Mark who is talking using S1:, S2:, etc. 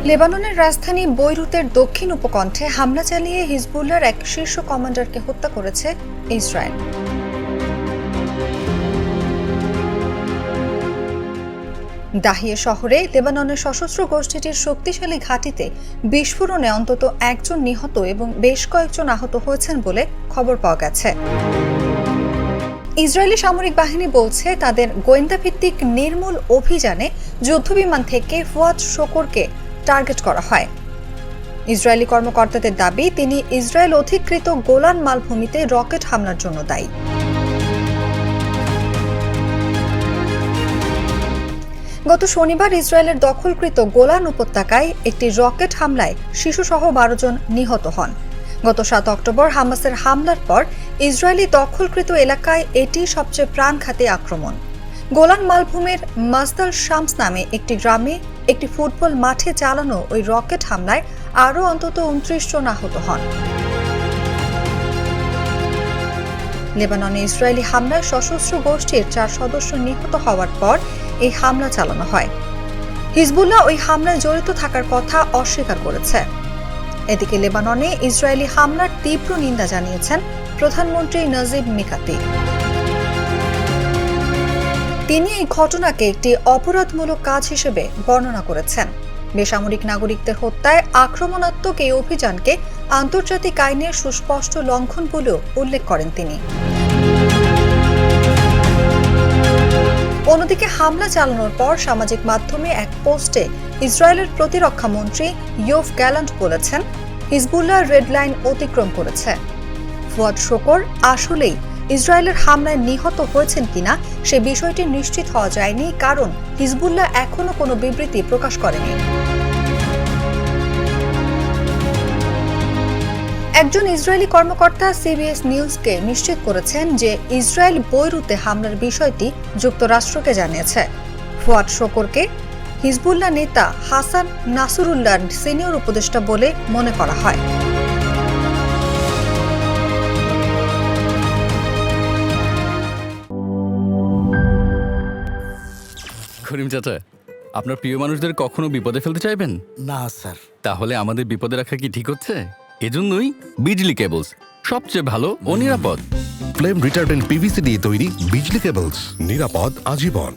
S1: লেবাননের রাজধানী বৈরুতের দক্ষিণ উপকণ্ঠে হামলা চালিয়ে হিজবুল্লাহর এক শীর্ষ কমান্ডারকে হত্যা করেছে ইসরায়েল। দাহিয়ে শহরে লেবাননের সশস্ত্র গোষ্ঠীটির শক্তিশালী ঘাঁটিতে বিস্ফোরণে অন্তত একজন নিহত এবং বেশ কয়েকজন আহত হয়েছেন বলে খবর পাওয়া গেছে। ইসরায়েলি সামরিক বাহিনী বলছে তাদের গোয়েন্দাভিত্তিক নির্মূল অভিযানে যুদ্ধবিমান থেকে ফুয়াদ শোকরকে টার্গেট করা হয়। ইসরায়েলি কর্মকর্তাদের দাবি তিনি ইসরায়েল অধিকৃত গোলান মালভূমিতে রকেট হামলার জন্য দায়ী। গত শনিবার ইসরায়েলের দখলকৃত গোলান উপত্যকায় একটি রকেট হামলায় শিশুসহ 12 জন নিহত হন। গত 7 অক্টোবর হামাসের হামলার পর ইসরায়েলি দখলকৃত এলাকায় এটি সবচেয়ে প্রাণঘাতী আক্রমণ। গোলান মালভূমির মাসদাল শামস নামে একটি গ্রামে একটি ফুটবল মাঠে চালানো ওই রকেট হামলায় আরও অন্তত 29 জন আহত হন। লেবাননে ইসরায়েলি হামলায় সশস্ত্র গোষ্ঠীর 4 সদস্য নিহত হওয়ার পর এই হামলা চালানো হয়। হিজবুল্লাহ ওই হামলায় জড়িত থাকার কথা অস্বীকার করেছে। এদিকে লেবাননে ইসরায়েলি হামলার তীব্র নিন্দা জানিয়েছেন প্রধানমন্ত্রী নাজিব মিকাতি। তিনি এই ঘটনাকে একটি অপরাধমূলক কাজ হিসেবে বর্ণনা করেছেন। বেসামরিক নাগরিকদের হত্যায় আক্রমণাত্মক এই অভিযানকে আন্তর্জাতিক আইনের সুস্পষ্ট লঙ্ঘন বলেও উল্লেখ করেন তিনি। অন্যদিকে হামলা চালানোর পর সামাজিক মাধ্যমে এক পোস্টে ইসরায়েলের প্রতিরক্ষা মন্ত্রী ইয়োভ গ্যালান্ট বলেছেন, হিজবুল্লাহ রেড লাইন অতিক্রম করেছে। ফুয়াদ শোকর আসলেই ইসরায়েলের হামলায় নিহত হয়েছেন কিনা সে বিষয়টি নিশ্চিত হওয়া যায়নি, কারণ হিজবুল্লাহ এখনো কোনো বিবৃতি প্রকাশ করেনি। একজন ইসরায়েলি কর্মকর্তা সিবিএস নিউজকে নিশ্চিত করেছেন যে ইসরায়েল বৈরুতে হামলার বিষয়টি যুক্তরাষ্ট্রকে জানিয়েছে। ফুয়াদ শোকরকে হিজবুল্লাহ নেতা হাসান নাসরুল্লাহর সিনিয়র উপদেষ্টা বলে মনে করা হয়।
S2: করিম চাচা, আপনার প্রিয় মানুষদের কখনো বিপদে ফেলতে চাইবেন
S3: না স্যার।
S2: তাহলে আমাদের বিপদে রাখা কি ঠিক হচ্ছে? এজন্যই বিজলি কেবলস সবচেয়ে ভালো ও নিরাপদ।
S4: ফ্লেম রিটার্ডেন্ট পিভিসি দিয়ে তৈরি বিজলি কেবলস, নিরাপদ আজীবন।